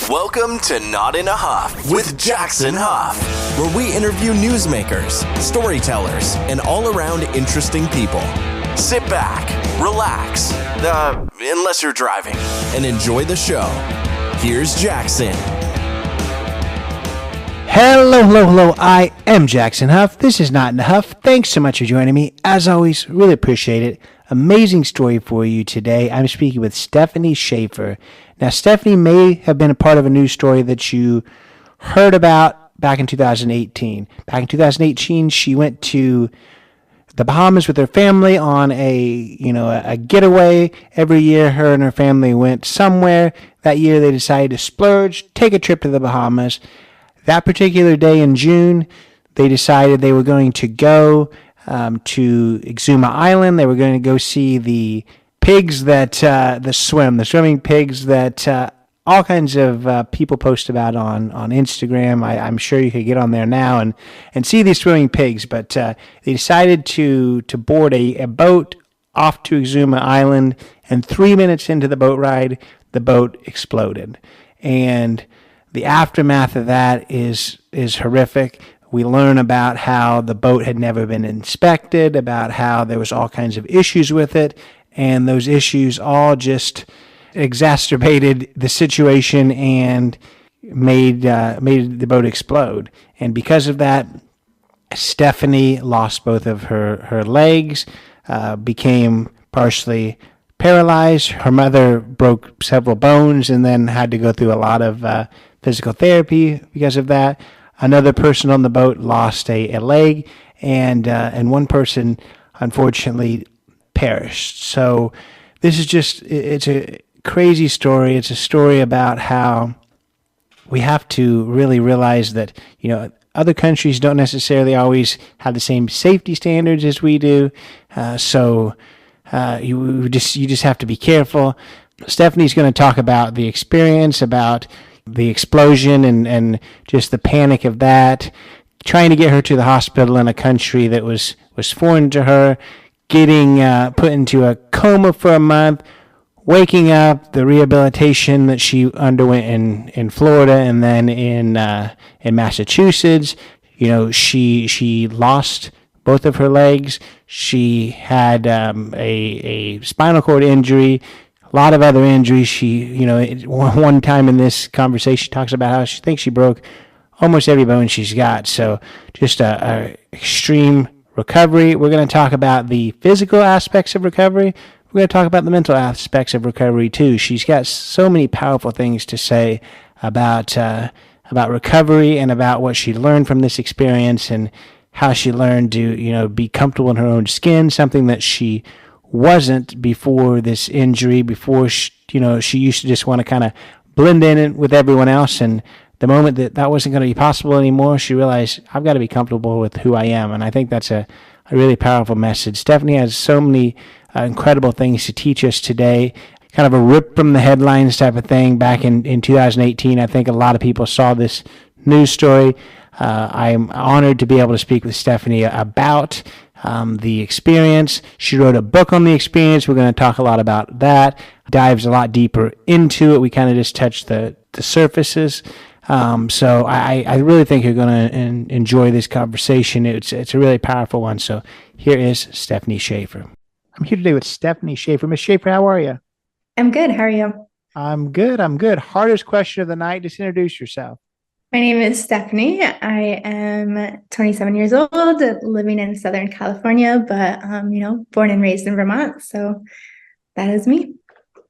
Welcome to Not in a Huff with Jackson Huff, where we interview newsmakers, storytellers, and all-around interesting people. Sit back, relax, unless you're driving, and enjoy the show. Here's Jackson. Hello. I am Jackson Huff. This is Not in a Huff. Thanks so much for joining me. As always, really appreciate it. Amazing story for you today. I'm speaking with Stefanie Schaffer. Now, Stefanie may have been a part of a news story that you heard about back in 2018. Back in 2018, she went to the Bahamas with her family on a getaway. Every year, her and her family went somewhere. That year, they decided to splurge, take a trip to the Bahamas. That particular day in June, they decided they were going to go to Exuma Island. They were going to go see the pigs that the swimming pigs that all kinds of people post about on Instagram. I'm sure you could get on there now and see these swimming pigs. But they decided to board a boat off to Exuma Island, and 3 minutes into the boat ride, the boat exploded. And the aftermath of that is horrific. We learn about how the boat had never been inspected, about how there was all kinds of issues with it, and those issues all just exacerbated the situation and made the boat explode. And because of that, Stefanie lost both of her legs, became partially paralyzed. Her mother broke several bones and then had to go through a lot of physical therapy because of that. Another person on the boat lost a leg, and one person unfortunately perished. So this is it's a crazy story. It's a story about how we have to really realize that, other countries don't necessarily always have the same safety standards as we do. So you just have to be careful. Stefanie's going to talk about the experience, about the explosion and just the panic of that, trying to get her to the hospital in a country that was foreign to her, getting put into a coma for a month, waking up, the rehabilitation that she underwent in Florida and then in Massachusetts. She lost both of her legs. She had a spinal cord injury, a lot of other injuries. She, one time in this conversation, she talks about how she thinks she broke almost every bone she's got. So just a extreme recovery. We're going to talk about the physical aspects of recovery. We're going to talk about the mental aspects of recovery too. She's got so many powerful things to say about recovery and about what she learned from this experience and how she learned to, be comfortable in her own skin, something that she wasn't before this injury. Before she used to just want to kind of blend in with everyone else, and the moment that wasn't going to be possible anymore, she realized, I've got to be comfortable with who I am. And I think that's a really powerful message. Stefanie has so many incredible things to teach us today. Kind of a rip from the headlines type of thing. Back in 2018, I think a lot of people saw this news story. I'm honored to be able to speak with Stefanie about the experience. She wrote a book on the experience. We're going to talk a lot about that. Dives a lot deeper into it. We kind of just touched the surfaces. So I really think you're going to enjoy this conversation. It's a really powerful one. So here is Stefanie Schaffer. I'm here today with Stefanie Schaffer. Miss Schaffer, how are you? I'm good. How are you? I'm good. Hardest question of the night. Just introduce yourself. My name is Stefanie. I am 27 years old, living in Southern California, but, born and raised in Vermont. So that is me.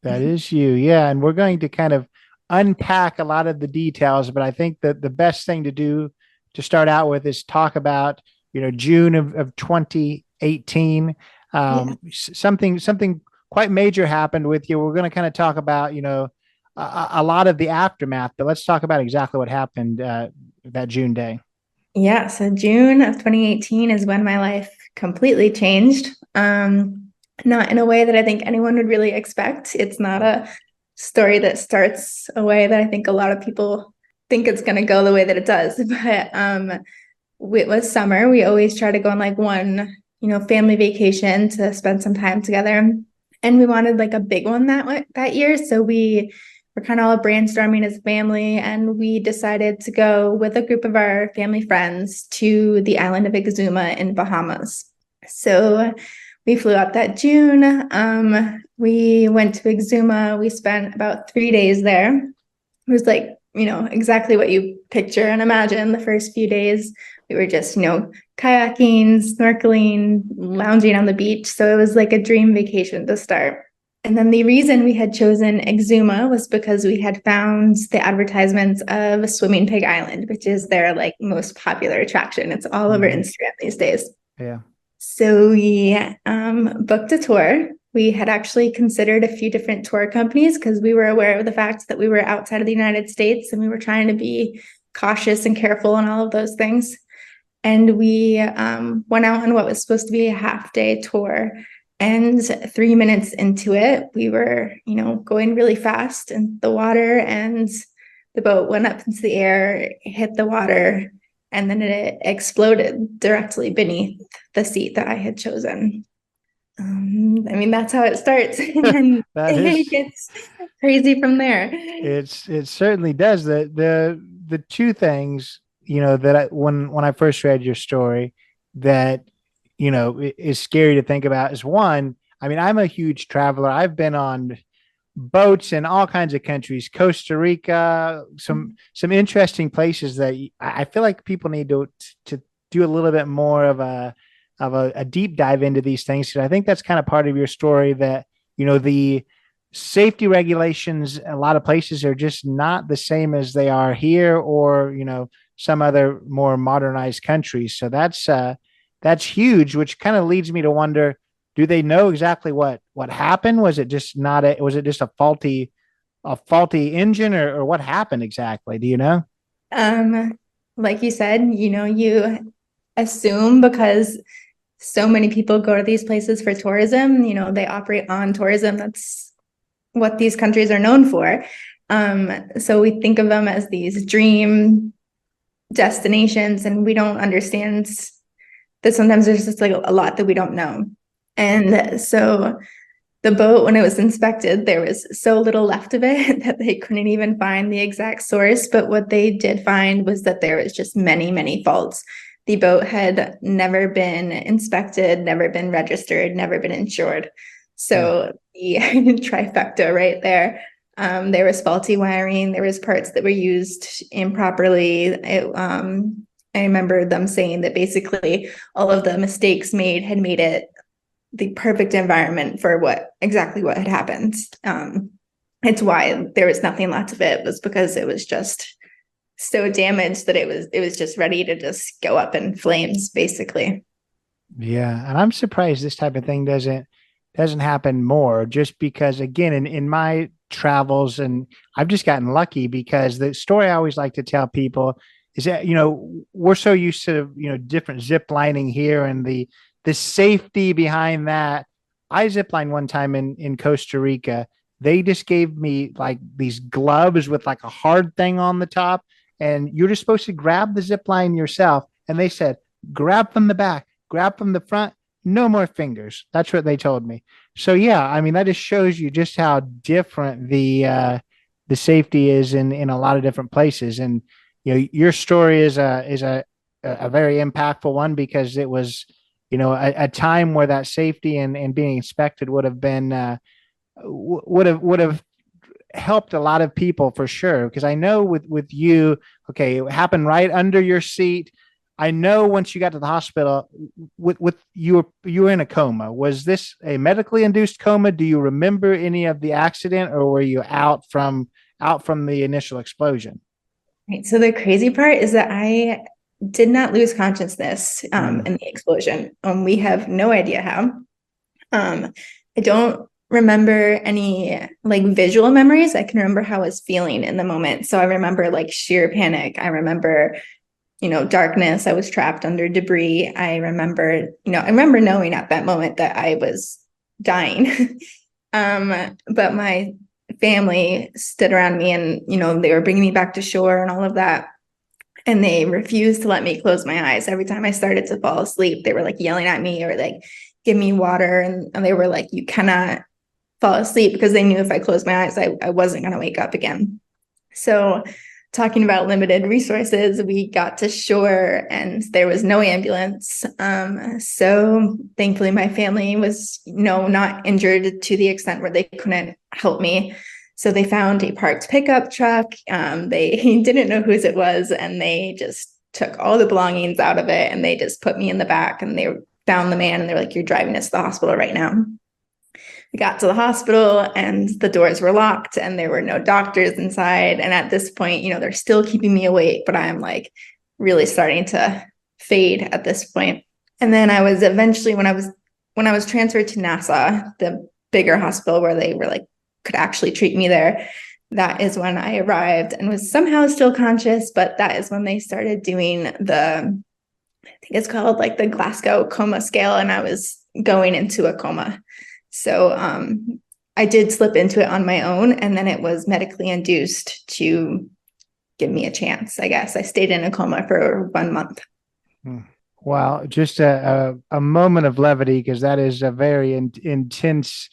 That is you. Yeah. And we're going to kind of unpack a lot of the details, but I think that the best thing to do to start out with is talk about, June of 2018. Something quite major happened with you. We're going to kind of talk about, a lot of the aftermath, but let's talk about exactly what happened that June day. Yeah. So June of 2018 is when my life completely changed. Not in a way that I think anyone would really expect. It's not a story that starts a way that I think a lot of people think it's going to go the way that it does. But it was summer. We always try to go on like one, family vacation to spend some time together. And we wanted like a big one that year. So we we're kind of all brainstorming as a family, and we decided to go with a group of our family friends to the island of Exuma in Bahamas. So we flew out that June. We went to Exuma. We spent about 3 days there. It was like, exactly what you picture and imagine. The first few days, we were just, kayaking, snorkeling, lounging on the beach. So it was like a dream vacation to start. And then the reason we had chosen Exuma was because we had found the advertisements of Swimming Pig Island, which is their like most popular attraction. It's all over Instagram these days. Yeah. So we booked a tour. We had actually considered a few different tour companies because we were aware of the fact that we were outside of the United States, and we were trying to be cautious and careful on all of those things. And we went out on what was supposed to be a half-day tour. And 3 minutes into it, we were, going really fast in the water, and the boat went up into the air, hit the water, and then it exploded directly beneath the seat that I had chosen. That's how it starts. And it gets crazy from there. It certainly does. The two things, that when I first read your story that, is scary to think about is one, I'm a huge traveler. I've been on boats in all kinds of countries, Costa Rica, some interesting places that I feel like people need to do a little bit more of a deep dive into these things. Because I think that's kind of part of your story that, the safety regulations, a lot of places are just not the same as they are here or, some other more modernized countries. So that's huge, which kind of leads me to wonder, do they know exactly what happened? Was it just a faulty engine or what happened exactly? Do you know? Like you said, you assume because so many people go to these places for tourism, they operate on tourism. That's what these countries are known for. So we think of them as these dream destinations, and we don't understand that sometimes there's just like a lot that we don't know. And so the boat, when it was inspected, there was so little left of it that they couldn't even find the exact source. But what they did find was that there was just many, many faults. The boat had never been inspected, never been registered, never been insured. So the trifecta right there. There was faulty wiring. There was parts that were used improperly. I remember them saying that basically all of the mistakes had made it the perfect environment for exactly what had happened. It's why there was nothing left of it, was because it was just so damaged that it was just ready to just go up in flames, basically. Yeah, and I'm surprised this type of thing doesn't happen more, just because again, in my travels, and I've just gotten lucky because the story I always like to tell people is that, we're so used to, different zip lining here and the safety behind that. I zip lined one time in Costa Rica. They just gave me like these gloves with like a hard thing on the top, and you're just supposed to grab the zip line yourself. And they said, grab from the back, grab from the front, no more fingers. That's what they told me. So yeah, that just shows you just how different the safety is in a lot of different places. And your story is a very impactful one, because it was, a time where that safety and being inspected would have been would have helped a lot of people for sure. Because I know with you, okay, it happened right under your seat. I know once you got to the hospital, with you were in a coma. Was this a medically induced coma? Do you remember any of the accident, or were you out from the initial explosion? Right. So the crazy part is that I did not lose consciousness in the explosion. We have no idea how. I don't remember any like visual memories. I can remember how I was feeling in the moment. So I remember like sheer panic. I remember, darkness. I was trapped under debris. I remember knowing at that moment that I was dying. But my family stood around me, and, they were bringing me back to shore and all of that. And they refused to let me close my eyes. Every time I started to fall asleep, they were like yelling at me or like, give me water. And they were like, you cannot fall asleep because they knew if I closed my eyes, I wasn't going to wake up again. So talking about limited resources, we got to shore and there was no ambulance. So thankfully my family was, not injured to the extent where they couldn't help me. So they found a parked pickup truck. They didn't know whose it was, and they just took all the belongings out of it and they just put me in the back, and they found the man and they're like, "You're driving us to the hospital right now." We got to the hospital and the doors were locked and there were no doctors inside. And at this point, they're still keeping me awake, but I'm like really starting to fade at this point. And then I was eventually, when I was transferred to NASA, the bigger hospital where they were like, could actually treat me there, that is when I arrived and was somehow still conscious. But that is when they started doing I think it's called like the Glasgow coma scale. And I was going into a coma. So I did slip into it on my own, and then it was medically induced to give me a chance, I guess. I stayed in a coma for 1 month. Wow. Just a moment of levity, because that is a very intense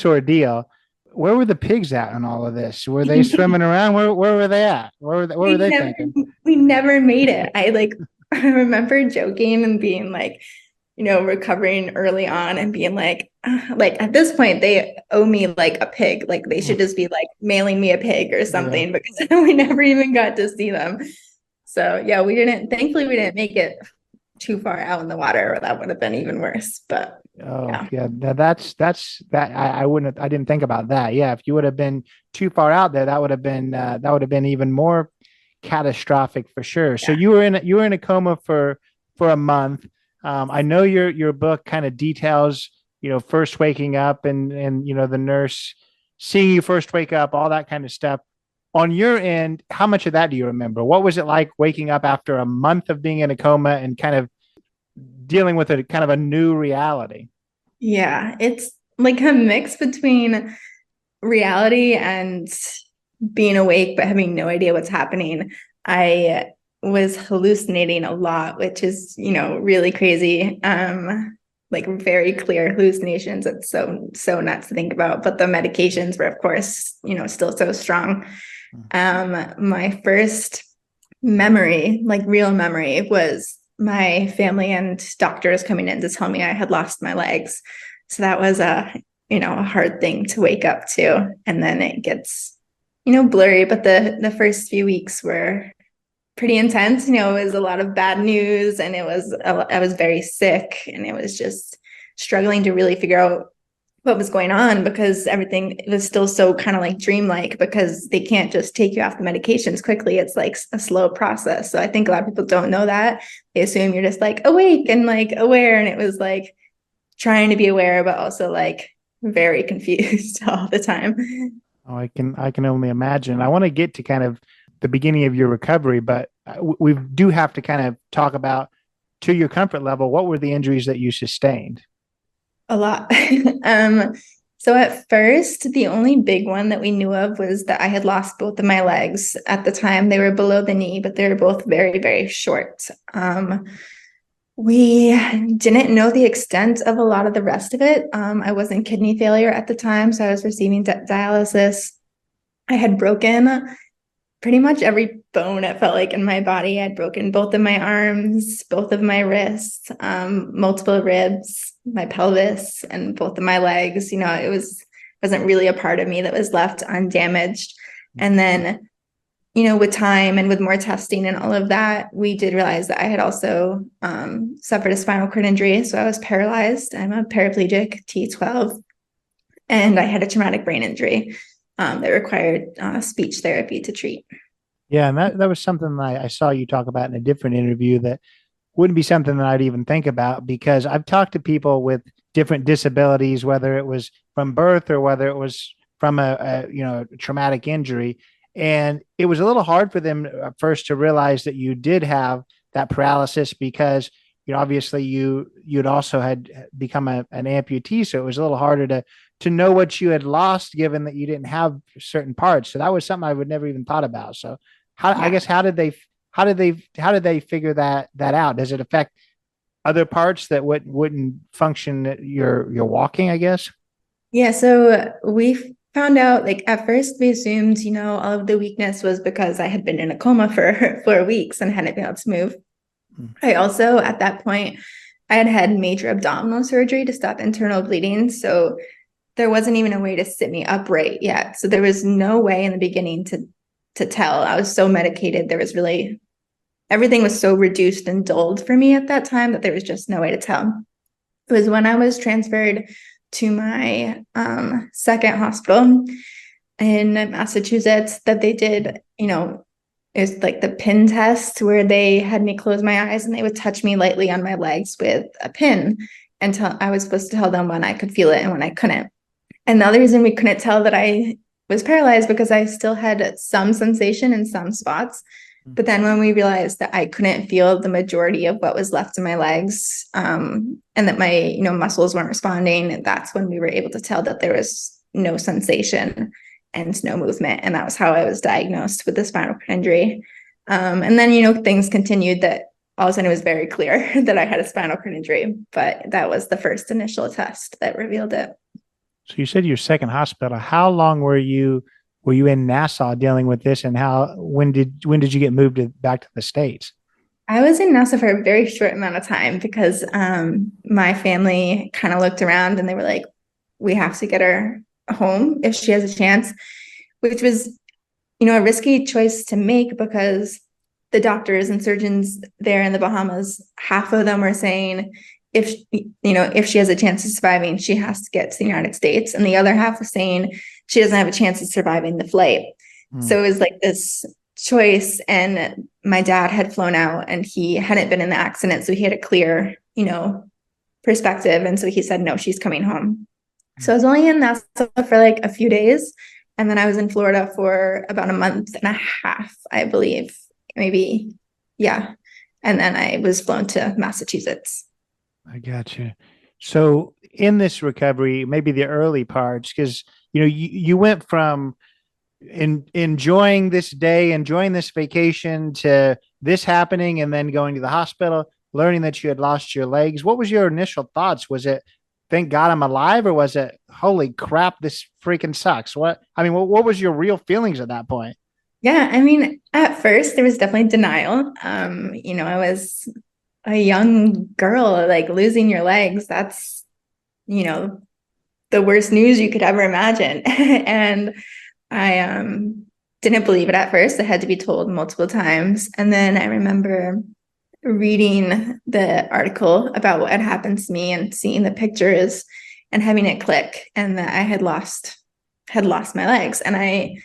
ordeal. Where were the pigs at in all of this? Were they swimming around? Where were they at? What were they thinking? We never made it. I remember joking and being like, recovering early on and being like at this point, they owe me like a pig. Like they should just be like mailing me a pig or something, because we never even got to see them. So yeah, thankfully we didn't make it too far out in the water, or that would have been even worse. But that's that. I didn't think about that. Yeah. If you would have been too far out there, that would have been even more catastrophic for sure. So you were in a coma for a month. I know your book kind of details, first waking up and the nurse seeing you first wake up, all that kind of stuff. On your end, how much of that do you remember? What was it like waking up after a month of being in a coma and kind of dealing with a kind of a new reality? Yeah, it's like a mix between reality and being awake, but having no idea what's happening. I was hallucinating a lot, which is, really crazy. Like very clear hallucinations. It's so nuts to think about. But the medications were, of course, still so strong. My first memory, like real memory, was my family and doctors coming in to tell me I had lost my legs. So that was a hard thing to wake up to. And then it gets, blurry. But the first few weeks were pretty intense. It was a lot of bad news, and I was very sick, and it was just struggling to really figure out what was going on, because everything was still so kind of like dreamlike, because they can't just take you off the medications quickly. It's like a slow process. So I think a lot of people don't know that. They assume you're just like awake and like aware. And it was like trying to be aware, but also like very confused all the time. Oh, I can only imagine. I want to get to kind of the beginning of your recovery, but we do have to kind of talk about, to your comfort level, what were the injuries that you sustained? A lot. So at first, the only big one that we knew of was that I had lost both of my legs. At the time, they were below the knee, but they were both very, very short. We didn't know the extent of a lot of the rest of it. I was in kidney failure at the time, so I was receiving dialysis. I had broken pretty much every bone, it felt like, in my body. I'd broken both of my arms, both of my wrists, multiple ribs, my pelvis, and both of my legs. It wasn't really a part of me that was left undamaged. And then, with time and with more testing and all of that, we did realize that I had also suffered a spinal cord injury. So I was paralyzed. I'm a paraplegic, T12, and I had a traumatic brain injury that required speech therapy to treat. Yeah, and that was something I saw you talk about in a different interview that wouldn't be something that I'd even think about, because I've talked to people with different disabilities, whether it was from birth or whether it was from a traumatic injury. And it was a little hard for them at first to realize that you did have that paralysis, because obviously you'd also had become an amputee, so it was a little harder to know what you had lost, given that you didn't have certain parts. So that was something I would never even thought about. So I guess how did they figure that out? Does it affect other parts that wouldn't function? Your walking, I guess. Yeah, so we found out, like, at first we assumed, all of the weakness was because I had been in a coma for 4 weeks and hadn't been able to move. I also, at that point, I had had major abdominal surgery to stop internal bleeding. So there wasn't even a way to sit me upright yet. So there was no way in the beginning to tell. I was so medicated. There was really everything was so reduced and dulled for me at that time that there was just no way to tell. It was when I was transferred to my second hospital in Massachusetts that they did, it's like the pin test where they had me close my eyes and they would touch me lightly on my legs with a pin until I was supposed to tell them when I could feel it and when I couldn't. And the other reason we couldn't tell that I was paralyzed because I still had some sensation in some spots. But then when we realized that I couldn't feel the majority of what was left in my legs, and that my muscles weren't responding, that's when we were able to tell that there was no sensation and no movement. And that was how I was diagnosed with the spinal cord injury. And then things continued that all of a sudden it was very clear that I had a spinal cord injury, but that was the first initial test that revealed it. So you said your second hospital. How long were you in Nassau dealing with this, and when did you get back to the States? I was in NASA for a very short amount of time because my family kind of looked around and they were like, we have to get her home if she has a chance, which was, a risky choice to make because the doctors and surgeons there in the Bahamas, half of them were saying, if she has a chance of surviving, she has to get to the United States. And the other half was saying she doesn't have a chance of surviving the flight. So it was like this choice. And my dad had flown out and he hadn't been in the accident. So he had a clear, perspective. And so he said, no, she's coming home. So I was only in Nassau for like a few days. And then I was in Florida for about a month and a half, I believe, maybe. Yeah. And then I was flown to Massachusetts. I got you. So in this recovery, maybe the early parts, because you went from enjoying this day, enjoying this vacation to this happening, and then going to the hospital, learning that you had lost your legs. What was your initial thoughts? Was it, thank God I'm alive, or was it, holy crap, this freaking sucks? What was your real feelings at that point? Yeah, I mean, at first there was definitely denial. I was a young girl, like losing your legs. That's, you know, the worst news you could ever imagine. And I didn't believe it at first. I had to be told multiple times. And then I remember reading the article about what had happened to me and seeing the pictures and having it click and that I had lost my legs. And I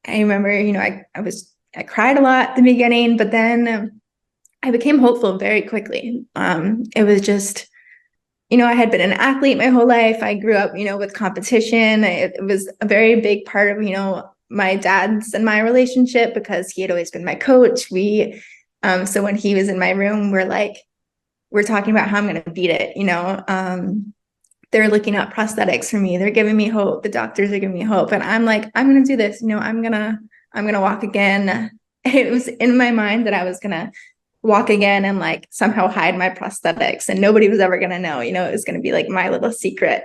remember, I cried a lot at the beginning, but then I became hopeful very quickly. It was just, I had been an athlete my whole life. I grew up, with competition. It was a very big part of, my dad's and my relationship because he had always been my coach. So when he was in my room, we're talking about how I'm going to beat it. They're looking at prosthetics for me. They're giving me hope. The doctors are giving me hope. And I'm like, I'm going to do this. I'm going to walk again. It was in my mind that I was going to walk again and like somehow hide my prosthetics and nobody was ever going to know, it was going to be like my little secret.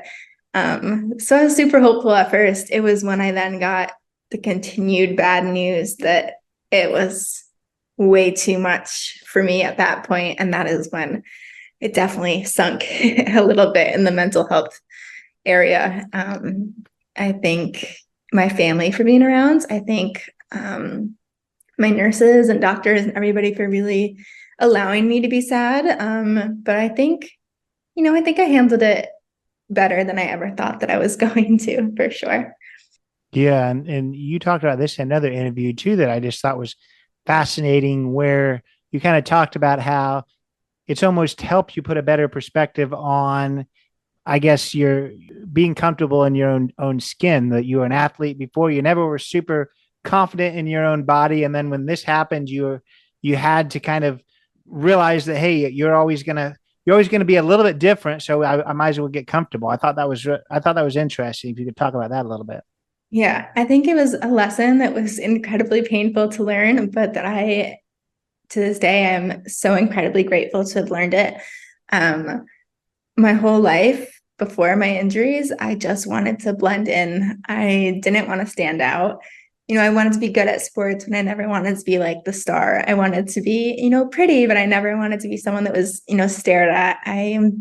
So I was super hopeful at first. It was when I then got the continued bad news that it was way too much for me at that point. And that is when it definitely sunk a little bit in the mental health area. I think my family for being around. I think my nurses and doctors and everybody for really allowing me to be sad. But I think I handled it better than I ever thought that I was going to, for sure. Yeah, and you talked about this in another interview too that I just thought was fascinating, where you kind of talked about how it's almost helped you put a better perspective on, I guess, you're being comfortable in your own skin, that you were an athlete before, you never were super confident in your own body. And then when this happened, you had to kind of realize that, hey, you're always gonna be a little bit different. So I might as well get comfortable. I thought that was interesting. If you could talk about that a little bit. Yeah, I think it was a lesson that was incredibly painful to learn, but that to this day, I'm so incredibly grateful to have learned it. My whole life, before my injuries, I just wanted to blend in. I didn't want to stand out. I wanted to be good at sports, but I never wanted to be like the star. I wanted to be, pretty, but I never wanted to be someone that was, stared at. I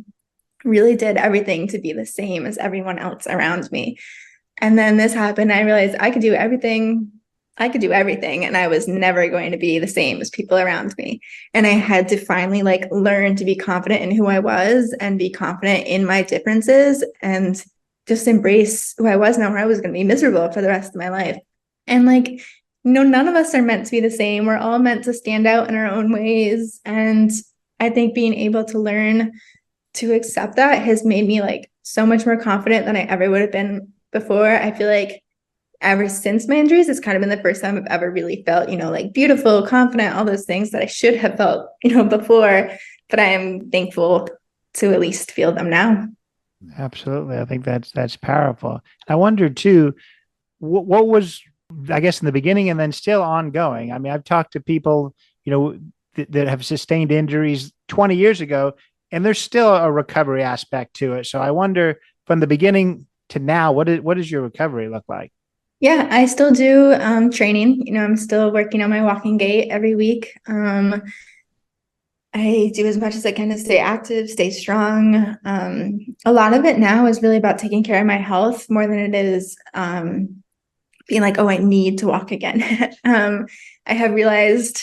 really did everything to be the same as everyone else around me. And then this happened. I realized I could do everything. I could do everything, and I was never going to be the same as people around me. And I had to finally learn to be confident in who I was and be confident in my differences and just embrace who I was, now where I was going to be miserable for the rest of my life. And none of us are meant to be the same. We're all meant to stand out in our own ways. And I think being able to learn to accept that has made me so much more confident than I ever would have been before. I feel like ever since my injuries, it's kind of been the first time I've ever really felt, beautiful, confident, all those things that I should have felt, before, but I am thankful to at least feel them now. Absolutely. I think that's powerful. I wonder too, what was, I guess, in the beginning and then still ongoing. I mean, I've talked to people, that have sustained injuries 20 years ago, and there's still a recovery aspect to it. So I wonder, from the beginning to now, what does your recovery look like? Yeah, I still do training. I'm still working on my walking gait every week. I do as much as I can to stay active, stay strong. A lot of it now is really about taking care of my health more than it is being like, oh, I need to walk again. I have realized,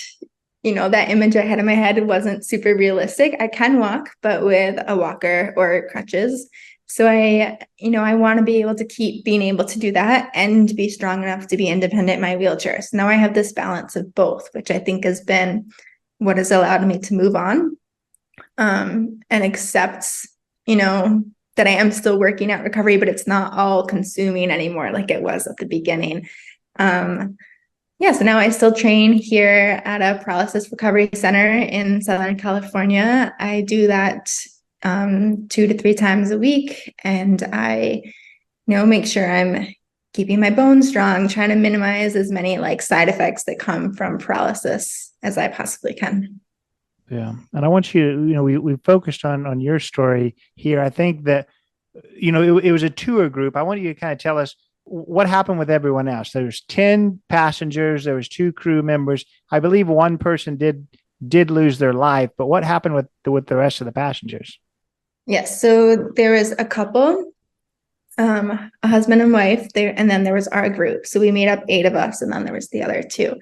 that image I had in my head wasn't super realistic. I can walk, but with a walker or crutches. So I want to be able to keep being able to do that and be strong enough to be independent in my wheelchair. So now I have this balance of both, which I think has been what has allowed me to move on and accept, that I am still working at recovery, but it's not all consuming anymore like it was at the beginning. So now I still train here at a paralysis recovery center in Southern California. I do that 2 to 3 times a week. And I, make sure I'm keeping my bones strong, trying to minimize as many side effects that come from paralysis as I possibly can. Yeah. And I want you to, we focused on your story here. I think that, it was a tour group. I want you to kind of tell us what happened with everyone else. There was 10 passengers. There was 2 crew members. I believe one person did lose their life, but what happened with the rest of the passengers? Yes. So there was a couple, a husband and wife there, and then there was our group. So we made up 8 of us, and then there was the other 2.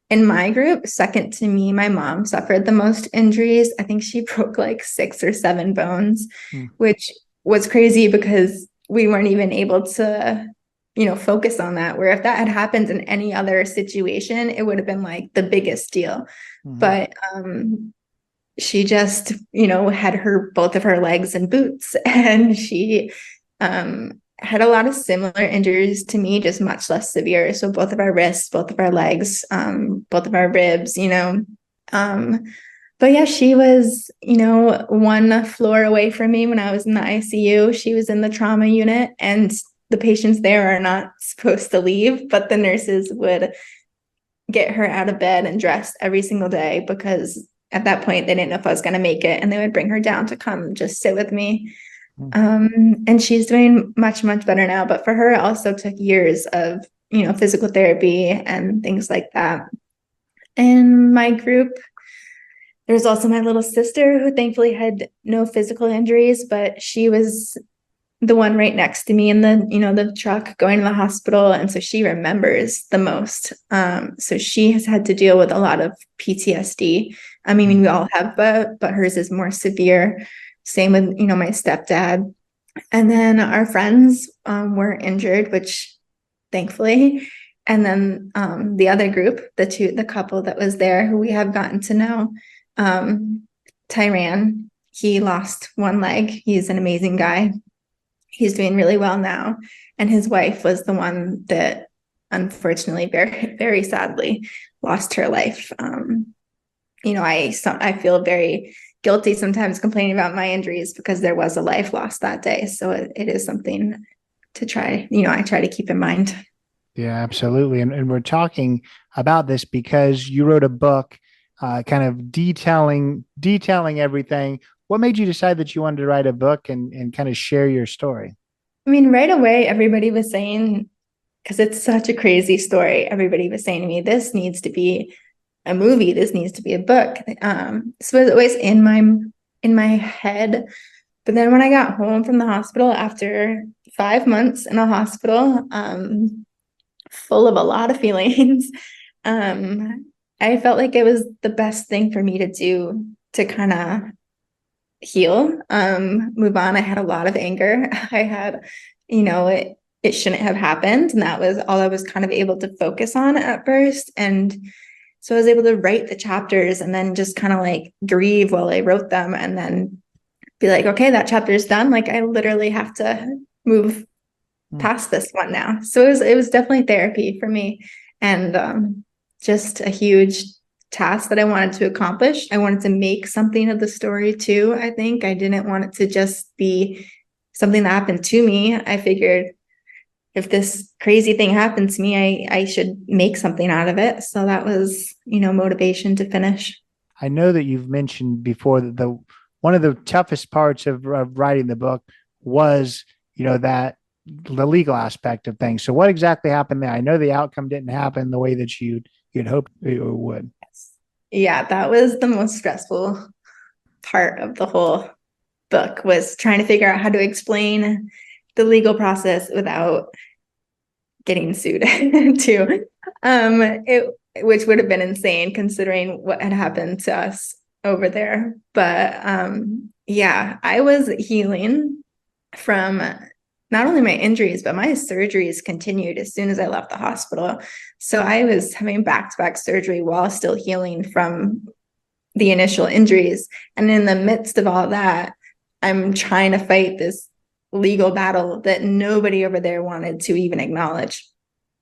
In my group, second to me, my mom suffered the most injuries. I think she broke 6 or 7 bones, which was crazy because we weren't even able to, focus on that. Where if that had happened in any other situation, it would have been the biggest deal. Mm-hmm. But she just, had both of her legs in boots, and she had a lot of similar injuries to me, just much less severe. So both of our wrists, both of our legs, both of our ribs, but yeah, she was, 1 floor away from me when I was in the ICU. She was in the trauma unit, and the patients there are not supposed to leave, but the nurses would get her out of bed and dressed every single day, because at that point they didn't know if I was going to make it, and they would bring her down to come just sit with me. And she's doing much, much better now. But for her, it also took years of, physical therapy and things like that. In my group, there's also my little sister, who thankfully had no physical injuries, but she was the one right next to me in the truck going to the hospital. And so she remembers the most. So she has had to deal with a lot of PTSD. I mean, we all have, but hers is more severe. Same with, my stepdad. And then our friends were injured, which thankfully. And then the other group, the couple that was there, who we have gotten to know, Tyran, he lost 1 leg. He's an amazing guy. He's doing really well now. And his wife was the one that unfortunately, very, very sadly lost her life. I feel very guilty sometimes complaining about my injuries, because there was a life lost that day. So it is something to try, I try to keep in mind. Yeah, absolutely. And we're talking about this because you wrote a book kind of detailing everything, what made you decide that you wanted to write a book and kind of share your story? I mean, right away, everybody was saying, because it's such a crazy story, everybody was saying to me, this needs to be a movie, this needs to be a book. So it was always in my head. But then when I got home from the hospital after 5 months in a hospital, full of a lot of feelings, I felt like it was the best thing for me to do to kind of heal, move on. I had a lot of anger. I had, it shouldn't have happened. And that was all I was kind of able to focus on at first. And so I was able to write the chapters and then just kind of like grieve while I wrote them and then be like, okay, that chapter is done. Like I literally have to move past this one now. So it was definitely therapy for me and just a huge task that I wanted to accomplish. I wanted to make something of the story too. I think I didn't want it to just be something that happened to me. I figured if this crazy thing happened to me, I should make something out of it. So that was, motivation to finish. I know that you've mentioned before that one of the toughest parts of writing the book was, that the legal aspect of things. So what exactly happened there? I know the outcome didn't happen the way that you'd hoped it would. Yeah, that was the most stressful part of the whole book, was trying to figure out how to explain the legal process without getting sued too. Which would have been insane considering what had happened to us over there. But yeah, I was healing from not only my injuries, but my surgeries continued as soon as I left the hospital. So I was having back-to-back surgery while still healing from the initial injuries. And in the midst of all that, I'm trying to fight this legal battle that nobody over there wanted to even acknowledge.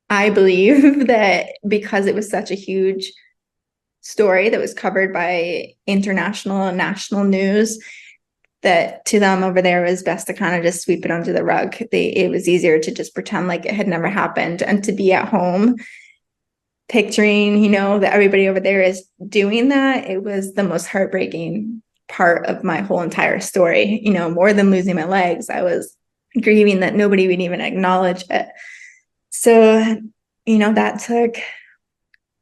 I believe that because it was such a huge story that was covered by international and national news, that to them over there, it was best to kind of just sweep it under the rug. It was easier to just pretend like it had never happened and to be at home picturing, that everybody over there is doing that. It was the most heartbreaking part of my whole entire story. More than losing my legs, I was grieving that nobody would even acknowledge it. So, that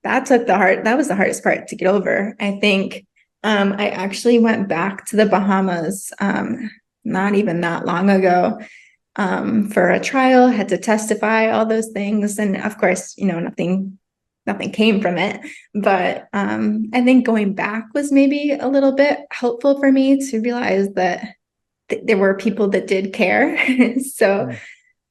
was the hardest part to get over. I think I actually went back to the Bahamas not even that long ago for a trial, had to testify, all those things. And of course, nothing came from it. But I think going back was maybe a little bit helpful for me to realize that there were people that did care. So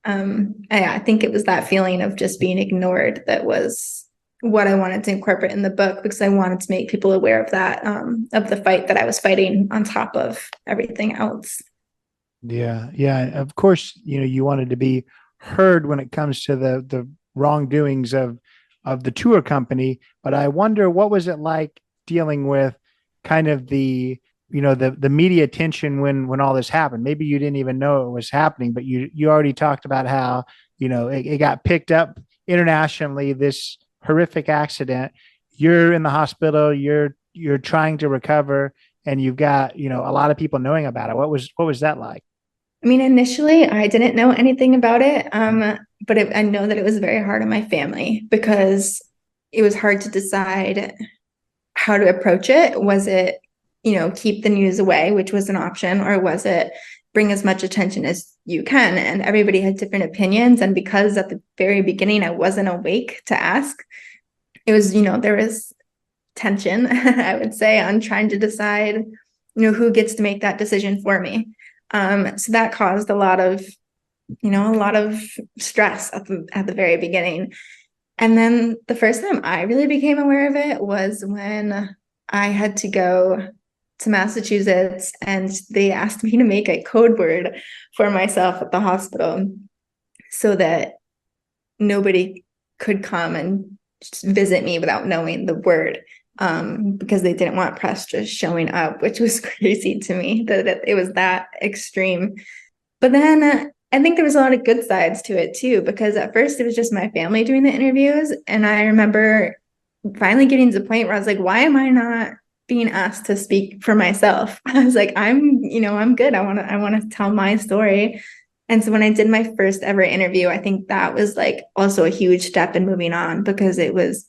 I think it was that feeling of just being ignored that was what I wanted to incorporate in the book, because I wanted to make people aware of that, of the fight that I was fighting on top of everything else. Yeah. Yeah. Of course, you wanted to be heard when it comes to the wrongdoings of the tour company. But I wonder, what was it like dealing with kind of the media attention when all this happened? Maybe you didn't even know it was happening, but you already talked about how, it got picked up internationally, this horrific accident. You're in the hospital, you're trying to recover, and you've got, a lot of people knowing about it. What was that like? I mean, initially I didn't know anything about it. But I know that it was very hard on my family because it was hard to decide how to approach it. Was it, keep the news away, which was an option, or was it bring as much attention as you can? And everybody had different opinions. And because at the very beginning, I wasn't awake to ask, it was, there was tension, I would say, on trying to decide, who gets to make that decision for me. So that caused a lot of stress at the very beginning. And then the first time I really became aware of it was when I had to go to Massachusetts and they asked me to make a code word for myself at the hospital so that nobody could come and visit me without knowing the word, because they didn't want press just showing up, which was crazy to me that it was that extreme. But then I think there was a lot of good sides to it too, because at first it was just my family doing the interviews. And I remember finally getting to the point where I was like, why am I not being asked to speak for myself. I was like, I'm good. I want to tell my story. And so when I did my first ever interview, I think that was like also a huge step in moving on, because it was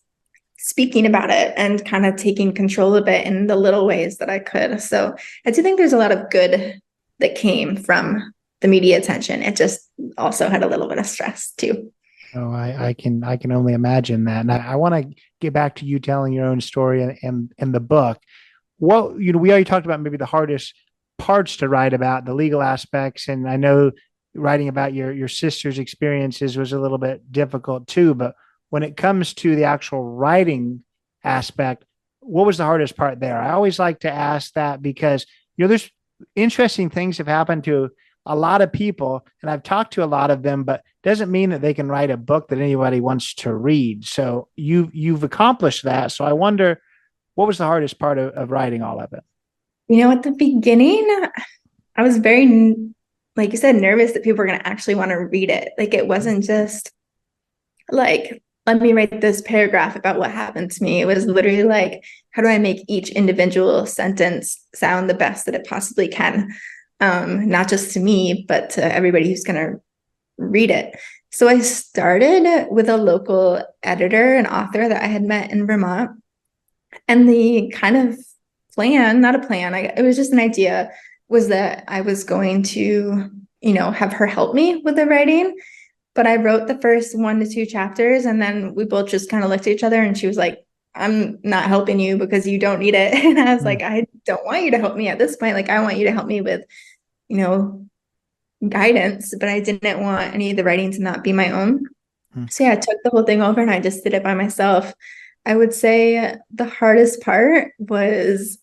speaking about it and kind of taking control of it in the little ways that I could. So I do think there's a lot of good that came from the media attention. It just also had a little bit of stress too. Oh, I can only imagine that. And I want to get back to you telling your own story and the book. What, we already talked about maybe the hardest parts to write about, the legal aspects. And I know writing about your sister's experiences was a little bit difficult too. But when it comes to the actual writing aspect, what was the hardest part there? I always like to ask that because, there's interesting things have happened to a lot of people, and I've talked to a lot of them, but doesn't mean that they can write a book that anybody wants to read. So you've accomplished that. So I wonder, what was the hardest part of writing all of it? At the beginning, I was very, like you said, nervous that people were going to actually want to read it. Like, it wasn't just like, let me write this paragraph about what happened to me. It was literally like, how do I make each individual sentence sound the best that it possibly can? Not just to me, but to everybody who's going to read it. So I started with a local editor and author that I had met in Vermont. And the kind of plan, not a plan, it was just an idea, was that I was going to, have her help me with the writing. But I wrote the first 1 to 2 chapters, and then we both just kind of looked at each other, and she was like, I'm not helping you because you don't need it. And I was like, I don't want you to help me at this point. Like, I want you to help me with, guidance, but I didn't want any of the writing to not be my own. So yeah, I took the whole thing over and I just did it by myself. I would say the hardest part was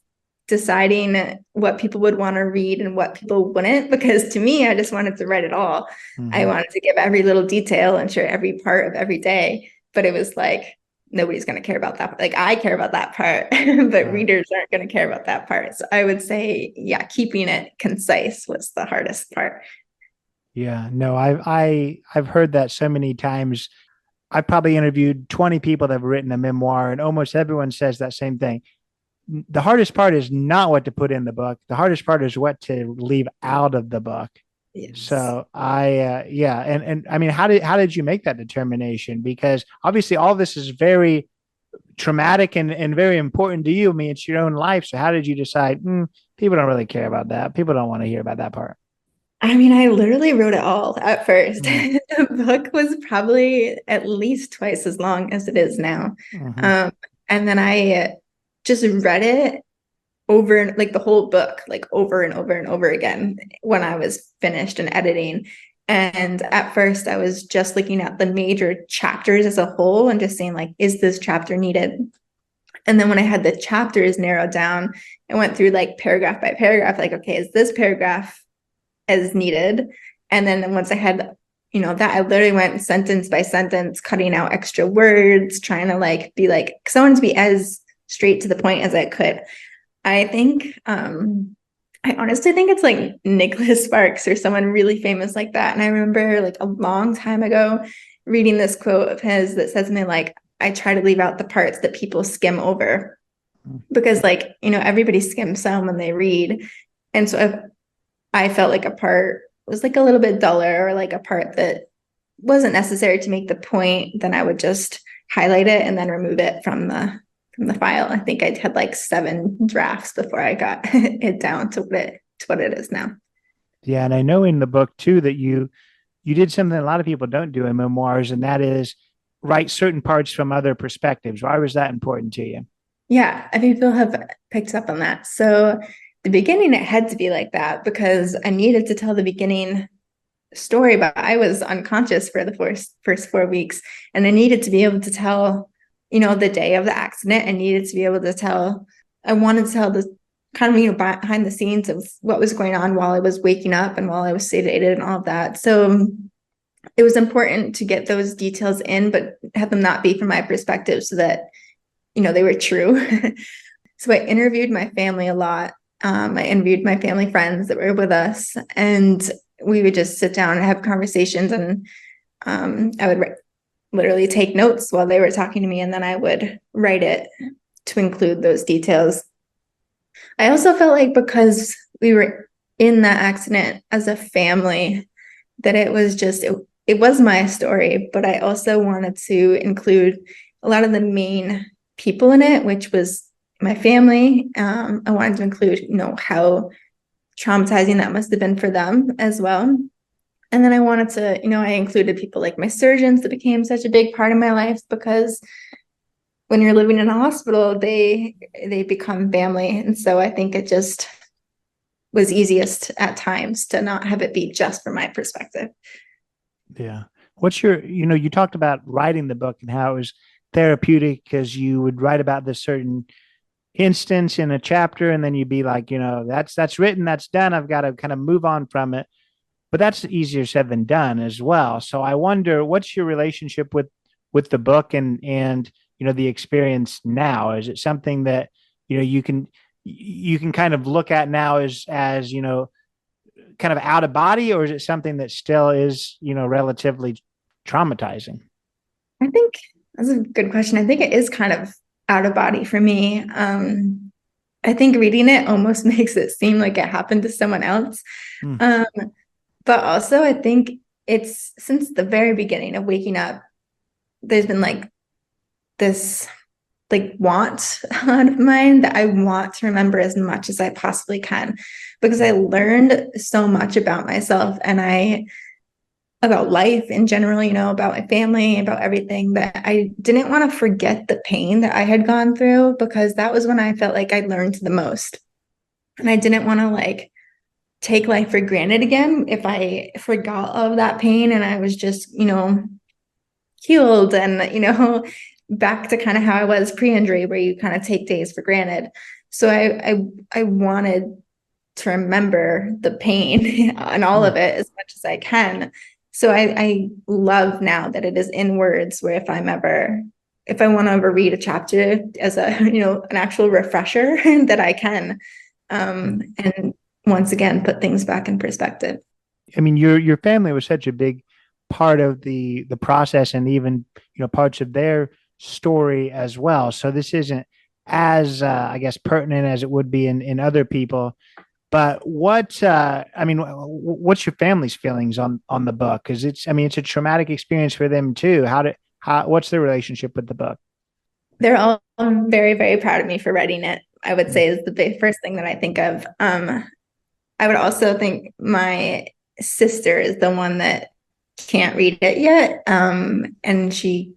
deciding what people would want to read and what people wouldn't, because to me, I just wanted to write it all. I wanted to give every little detail and share every part of every day, but it was like, nobody's going to care about that. Like, I care about that part, but readers aren't going to care about that part. So I would say, yeah, keeping it concise was the hardest part. Yeah, no, I've heard that so many times. I've probably interviewed 20 people that have written a memoir, and almost everyone says that same thing. The hardest part is not what to put in the book. The hardest part is what to leave out of the book. Yes. So yeah. And I mean, how did you make that determination? Because obviously all this is very traumatic and very important to you. I mean, it's your own life. So how did you decide, people don't really care about that. People don't want to hear about that part. I mean, I literally wrote it all at first. The book was probably at least twice as long as it is now. And then I just read it over, like the whole book, like over and over and over again when I was finished and editing. And at first I was just looking at the major chapters as a whole and just saying, like, is this chapter needed? And then when I had the chapters narrowed down, I went through like paragraph by paragraph, like, okay, is this paragraph as needed? And then once I had, that, I literally went sentence by sentence, cutting out extra words, trying to like be like, because I wanted to be as straight to the point as I could. I think, I honestly think it's like Nicholas Sparks or someone really famous like that. And I remember like a long time ago reading this quote of his that says something like, I try to leave out the parts that people skim over, because like, everybody skims some when they read. And so if I felt like a part was like a little bit duller, or like a part that wasn't necessary to make the point, then I would just highlight it and then remove it from the file. I think I had like 7 drafts before I got it down to what it is now. Yeah, and I know in the book too that you did something a lot of people don't do in memoirs, and that is write certain parts from other perspectives. Why was that important to you? Yeah, I think people have picked up on that. So the beginning, it had to be like that because I needed to tell the beginning story, but I was unconscious for the first 4 weeks, and I needed to be able to tell, the day of the accident. I wanted to tell the kind of, behind the scenes of what was going on while I was waking up and while I was sedated and all of that. So it was important to get those details in, but have them not be from my perspective so that, they were true. So I interviewed my family a lot. I interviewed my family friends that were with us, and we would just sit down and have conversations, and I would literally take notes while they were talking to me, and then I would write it to include those details. I also felt like because we were in that accident as a family, that it was my story, but I also wanted to include a lot of the main people in it, which was my family. I wanted to include, how traumatizing that must have been for them as well. And then I wanted to, I included people like my surgeons that became such a big part of my life, because when you're living in a hospital, they become family. And so I think it just was easiest at times to not have it be just from my perspective. Yeah. What's your, you talked about writing the book and how it was therapeutic because you would write about this certain instance in a chapter and then you'd be like, that's written, that's done. I've got to kind of move on from it. But that's easier said than done as well. So I wonder, what's your relationship with the book and the experience now? Is it something that you can kind of look at now as kind of out of body, or is it something that still is relatively traumatizing? I think that's a good question. I think it is kind of out of body for me. I think reading it almost makes it seem like it happened to someone else. Hmm. But also I think it's since the very beginning of waking up, there's been like this like want out of mine that I want to remember as much as I possibly can, because I learned so much about myself and about life in general, about my family, about everything, that I didn't want to forget the pain that I had gone through, because that was when I felt like I learned the most. And I didn't want to like take life for granted again if I forgot all of that pain and I was just, healed and, back to kind of how I was pre-injury, where you kind of take days for granted. So I wanted to remember the pain and all of it as much as I can. So I love now that it is in words, where if I want to ever read a chapter as a, an actual refresher, that I can, and once again, put things back in perspective. I mean, your family was such a big part of the process, and even parts of their story as well. So this isn't as I guess pertinent as it would be in other people. But what's your family's feelings on the book? Because it's a traumatic experience for them too. What's their relationship with the book? They're all very, very proud of me for writing it, I would say, is the first thing that I think of. I would also think my sister is the one that can't read it yet. And she,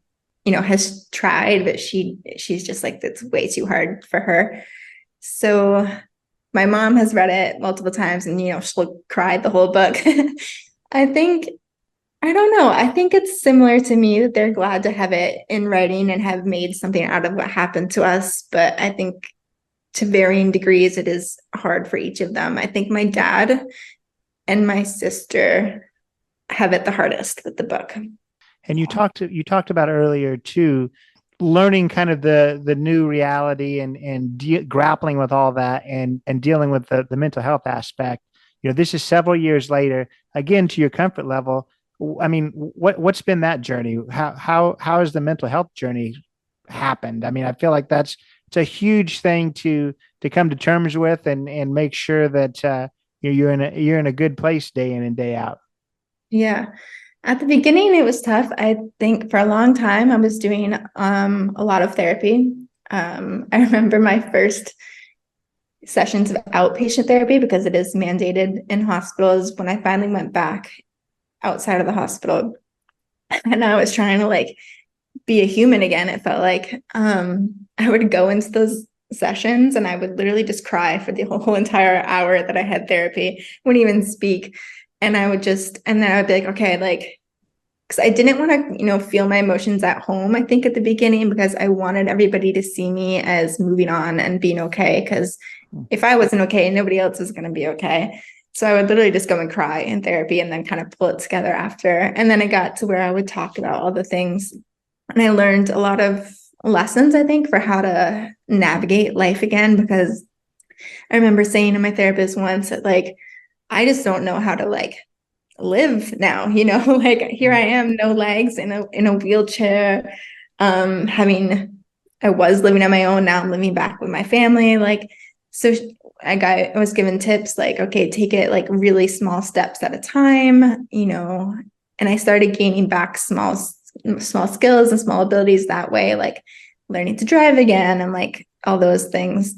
has tried, but she's just like, it's way too hard for her. So my mom has read it multiple times and, she'll cry the whole book. I don't know. I think it's similar to me, that they're glad to have it in writing and have made something out of what happened to us. But I think to varying degrees, it is hard for each of them. I think my dad and my sister have it the hardest with the book. And you talked about earlier too, learning kind of the new reality and grappling with all that and dealing with the mental health aspect. This is several years later. Again, to your comfort level, I mean, what's been that journey? How has the mental health journey happened? I mean, I feel like it's a huge thing to come to terms with and make sure that you're in a good place day in and day out. Yeah. At the beginning, it was tough. I think for a long time, I was doing a lot of therapy. I remember my first sessions of outpatient therapy, because it is mandated in hospitals, when I finally went back outside of the hospital and I was trying to like be a human again. It felt like I would go into those sessions and I would literally just cry for the whole entire hour that I had therapy, wouldn't even speak. And then I would be like, okay, like, because I didn't want to, feel my emotions at home, I think at the beginning, because I wanted everybody to see me as moving on and being okay. Because if I wasn't okay, nobody else was going to be okay. So I would literally just go and cry in therapy and then kind of pull it together after. And then I got to where I would talk about all the things. And I learned a lot of lessons, I think, for how to navigate life again. Because I remember saying to my therapist once that, like, I just don't know how to like live now, like here I am, no legs, in a wheelchair, I was living on my own, now I'm living back with my family. Like, So I was given tips like, okay, take it like really small steps at a time, and I started gaining back small skills and small abilities that way, like learning to drive again and like all those things.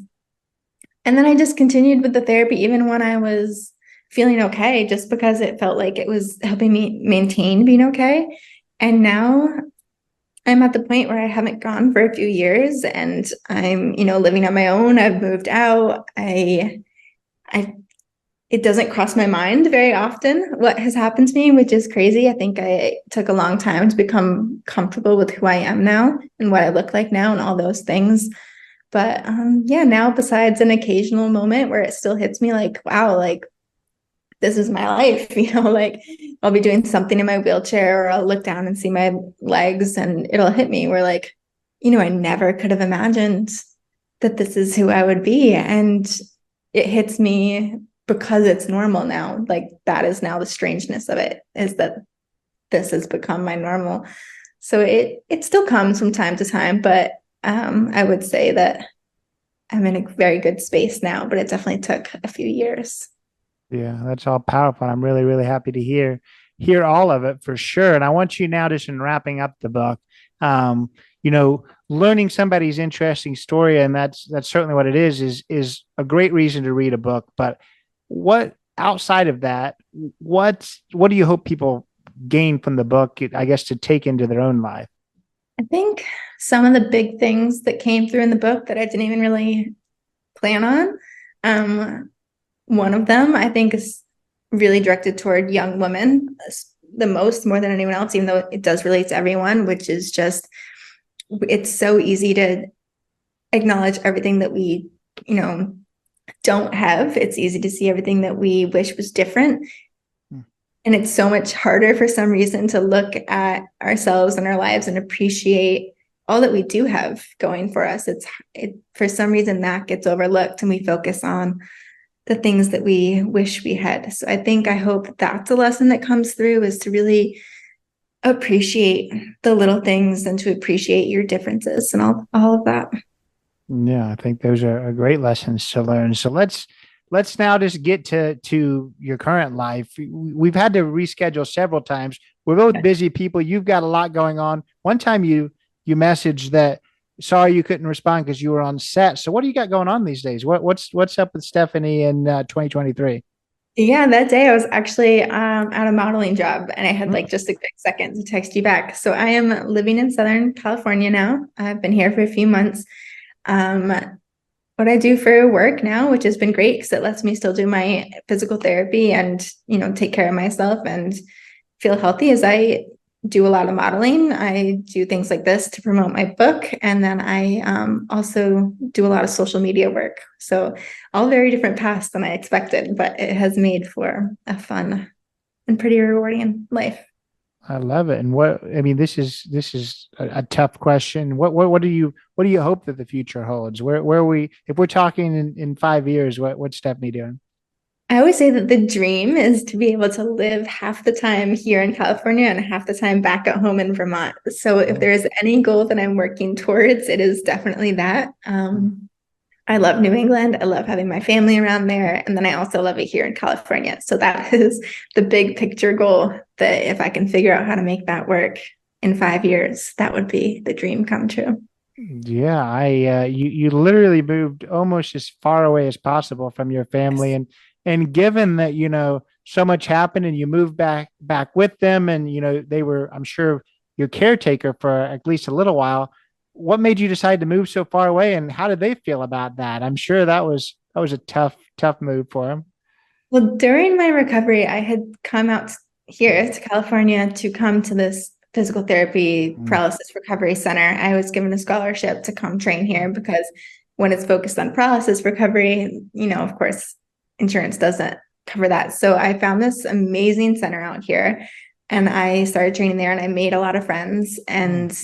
And then I just continued with the therapy even when I was feeling okay, just because it felt like it was helping me maintain being okay. And now I'm at the point where I haven't gone for a few years and I'm, living on my own. I've moved out. It doesn't cross my mind very often what has happened to me, which is crazy. I think I took a long time to become comfortable with who I am now and what I look like now and all those things. But yeah, now besides an occasional moment where it still hits me like, wow, like this is my life, like I'll be doing something in my wheelchair or I'll look down and see my legs and it'll hit me where like, I never could have imagined that this is who I would be. And it hits me because it's normal now. Like that is now the strangeness of it, is that this has become my normal. So it still comes from time to time, but I would say that I'm in a very good space now, but it definitely took a few years. Yeah, that's all powerful. I'm really, really happy to hear all of it for sure. And I want you now, just in wrapping up the book, um, learning somebody's interesting story, and that's certainly what it is a great reason to read a book. But what outside of that, what do you hope people gain from the book, I guess, to take into their own life? I think some of the big things that came through in the book that I didn't even really plan on. One of them I think is really directed toward young women more than anyone else, even though it does relate to everyone, which is just, it's so easy to acknowledge everything that we, don't have. It's easy to see everything that we wish was different. And it's so much harder for some reason to look at ourselves and our lives and appreciate all that we do have going for us. For some reason that gets overlooked and we focus on the things that we wish we had. So I hope that's a lesson that comes through, is to really appreciate the little things and to appreciate your differences and all of that. Yeah, I think those are great lessons to learn. So let's now just get to your current life. We've had to reschedule several times. We're both busy people. You've got a lot going on. One time you messaged that sorry you couldn't respond because you were on set. So what do you got going on these days? What's up with Stefanie in 2023? Yeah, that day I was actually at a modeling job and I had like just a quick second to text you back. So I am living in Southern California now. I've been here for a few months. What I do for work now, which has been great because it lets me still do my physical therapy and, take care of myself and feel healthy, is I do a lot of modeling. I do things like this to promote my book. And then I also do a lot of social media work. So all very different paths than I expected, but it has made for a fun and pretty rewarding life. I love it. And this is a tough question. What do you hope that the future holds? Where we, if we're talking in 5 years, what's Stefanie doing? I always say that the dream is to be able to live half the time here in California and half the time back at home in Vermont. So if there is any goal that I'm working towards, it is definitely that. I love New England. I love having my family around there. And then I also love it here in California. So that is the big picture goal, that if I can figure out how to make that work in 5 years, that would be the dream come true. Yeah, you literally moved almost as far away as possible from your family, and given that so much happened and you moved back with them, and they were, I'm sure, your caretaker for at least a little while. What made you decide to move so far away, and how did they feel about that? I'm sure that was a tough move for them. Well, during my recovery, I had come out here to California to come to this physical therapy paralysis recovery center. I was given a scholarship to come train here because when it's focused on paralysis recovery, of course, insurance doesn't cover that. So I found this amazing center out here and I started training there and I made a lot of friends and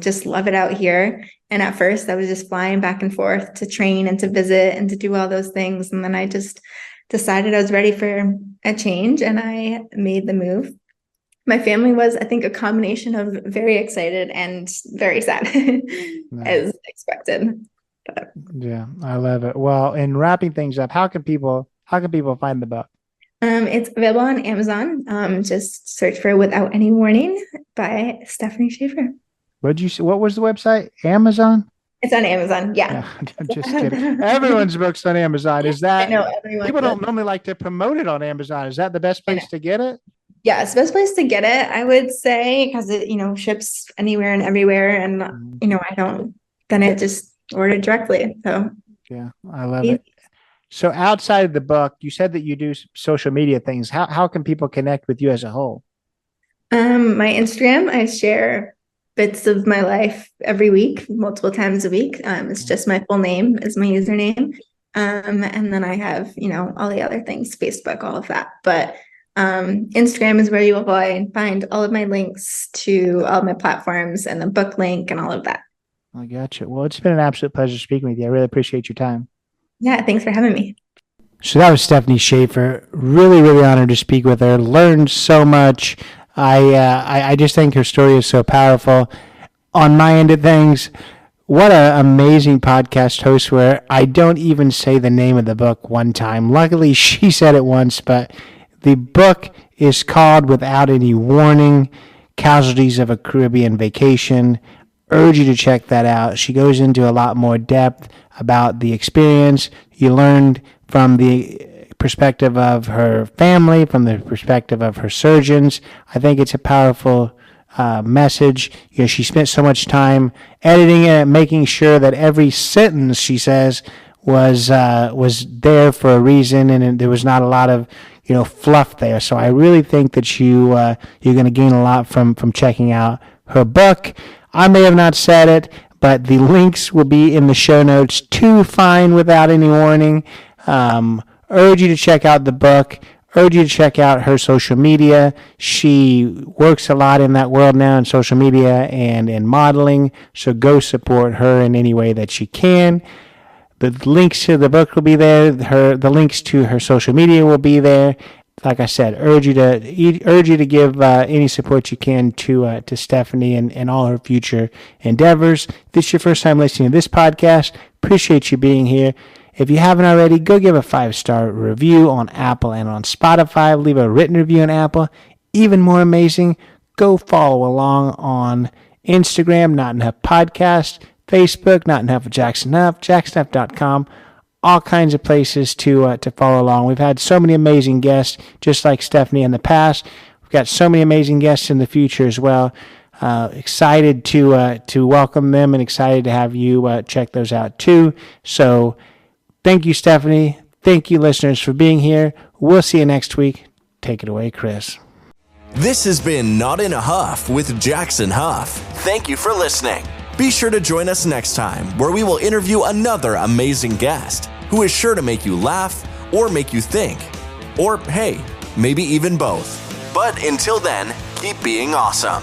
just love it out here. And at first I was just flying back and forth to train and to visit and to do all those things. And then I just decided I was ready for a change and I made the move. My family was, I think, a combination of very excited and very sad, as expected. Yeah, I love it. Well, in wrapping things up, how can people find the book? It's available on Amazon. Just search for Without Any Warning by Stefanie Schaffer. What was the website? Amazon? It's on Amazon. Yeah, Yeah. I'm just kidding. Everyone's book's on Amazon. Is I that know everyone people does. don't normally like to promote it on Amazon? Is that the best place to get it? Yeah, it's the best place to get it, I would say, because it, ships anywhere and everywhere. And, then it just ordered directly. So Yeah, I love it. So outside of the book, you said that you do social media things. How can people connect with you as a whole? My Instagram, I share bits of my life every week, multiple times a week. It's just my full name is my username. And then I have, all the other things, Facebook, all of that. But Instagram is where you will find all of my links to all of my platforms and the book link and all of that. I gotcha. Well, it's been an absolute pleasure speaking with you. I really appreciate your time. Yeah, thanks for having me. So that was Stefanie Schaffer. Really, really honored to speak with her. Learned so much. I just think her story is so powerful. On my end of things, what an amazing podcast host where I don't even say the name of the book one time. Luckily, she said it once, but the book is called Without Any Warning, Casualties of a Caribbean Vacation. Urge you to check that out. She goes into a lot more depth about the experience. You learned from the perspective of her family, from the perspective of her surgeons. I think it's a powerful message. She spent so much time editing it, making sure that every sentence she says was there for a reason, and there was not a lot of fluff there. So I really think that you're going to gain a lot from checking out her book. I may have not said it, but the links will be in the show notes to find Without Any Warning. Urge you to check out the book. Urge you to check out her social media. She works a lot in that world now in social media and in modeling, so go support her in any way that you can. The links to the book will be there. The links to her social media will be there. Like I said, urge you to give any support you can to Stefanie and all her future endeavors. If this is your first time listening to this podcast, appreciate you being here. If you haven't already, go give a 5-star review on Apple and on Spotify. Leave a written review on Apple. Even more amazing, go follow along on Instagram, Not Enough Podcast, Facebook, Not Enough with Jackson Huff, jacksonhuff.com. All kinds of places to follow along. We've had so many amazing guests, just like Stefanie in the past. We've got so many amazing guests in the future as well. Excited to welcome them and excited to have you check those out too. So thank you, Stefanie. Thank you, listeners, for being here. We'll see you next week. Take it away, Chris. This has been Not in a Huff with Jackson Huff. Thank you for listening. Be sure to join us next time where we will interview another amazing guest who is sure to make you laugh or make you think. Or, hey, maybe even both. But until then, keep being awesome.